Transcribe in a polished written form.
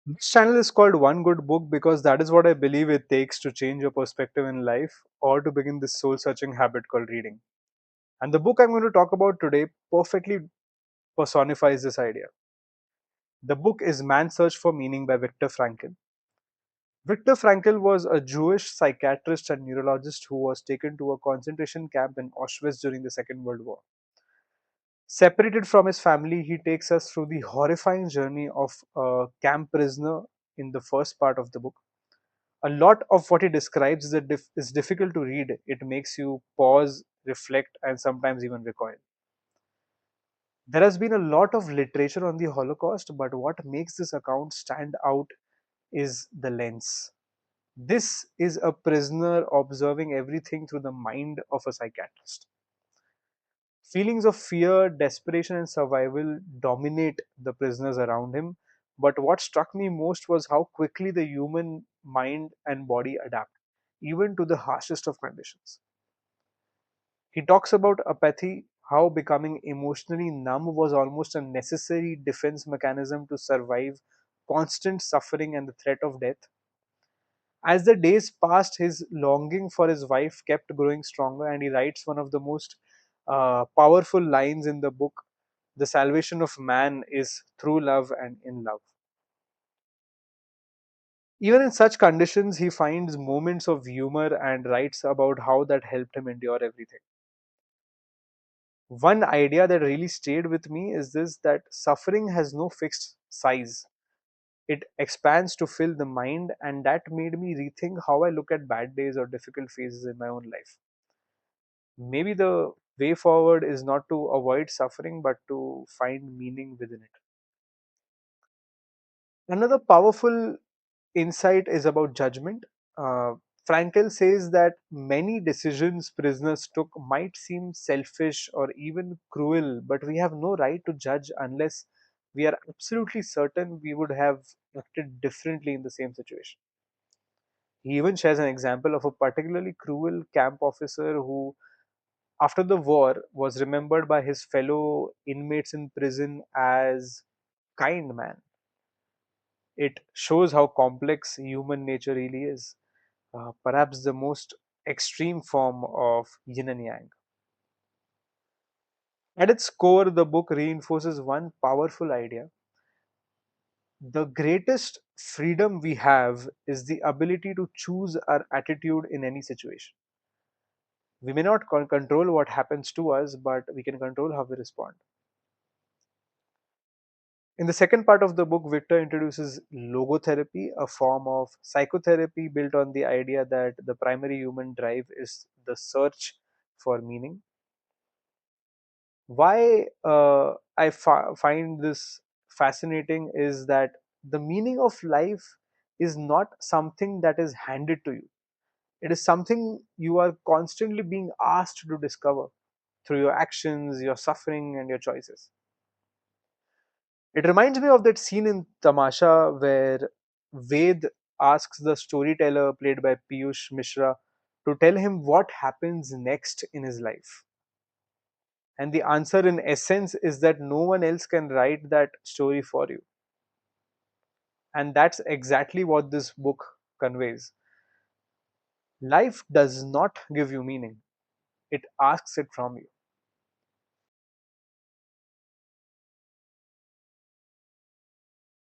This channel is called One Good Book because that is what I believe it takes to change your perspective in life or to begin this soul searching habit called reading. And the book I'm going to talk about today perfectly personifies this idea. The book is Man's Search for Meaning by Viktor Frankl. Viktor Frankl was a Jewish psychiatrist and neurologist who was taken to a concentration camp in Auschwitz during the Second World War. Separated from his family, he takes us through the horrifying journey of a camp prisoner in the first part of the book. A lot of what he describes is difficult to read. It makes you pause, reflect, and sometimes even recoil. There has been a lot of literature on the Holocaust, but what makes this account stand out is the lens. This is a prisoner observing everything through the mind of a psychiatrist. Feelings of fear, desperation, and survival dominate the prisoners around him. But what struck me most was how quickly the human mind and body adapt, even to the harshest of conditions. He talks about apathy, how becoming emotionally numb was almost a necessary defense mechanism to survive constant suffering and the threat of death. As the days passed, his longing for his wife kept growing stronger, and he writes one of the most powerful lines in the book: the salvation of man is through love and in love. Even in such conditions, he finds moments of humor and writes about how that helped him endure everything. One idea that really stayed with me is this: that suffering has no fixed size. It expands to fill the mind, and that made me rethink how I look at bad days or difficult phases in my own life. Maybe the way forward is not to avoid suffering but to find meaning within it. Another powerful insight is about judgment. Uh, Frankel says that many decisions prisoners took might seem selfish or even cruel, but we have no right to judge unless we are absolutely certain we would have acted differently in the same situation. He even shares an example of a particularly cruel camp officer who, after the war, was remembered by his fellow inmates in prison as kind man. It shows how complex human nature really is, perhaps the most extreme form of yin and yang. At its core, the book reinforces one powerful idea: the greatest freedom we have is the ability to choose our attitude in any situation. We may not control what happens to us, but we can control how we respond. In the second part of the book, Victor introduces logotherapy, a form of psychotherapy built on the idea that the primary human drive is the search for meaning. Why find this fascinating is that the meaning of life is not something that is handed to you. It is something you are constantly being asked to discover through your actions, your suffering, and your choices. It reminds me of that scene in Tamasha where Ved asks the storyteller, played by Piyush Mishra, to tell him what happens next in his life. And the answer, in essence, is that no one else can write that story for you. And that's exactly what this book conveys. Life does not give you meaning, it asks it from you.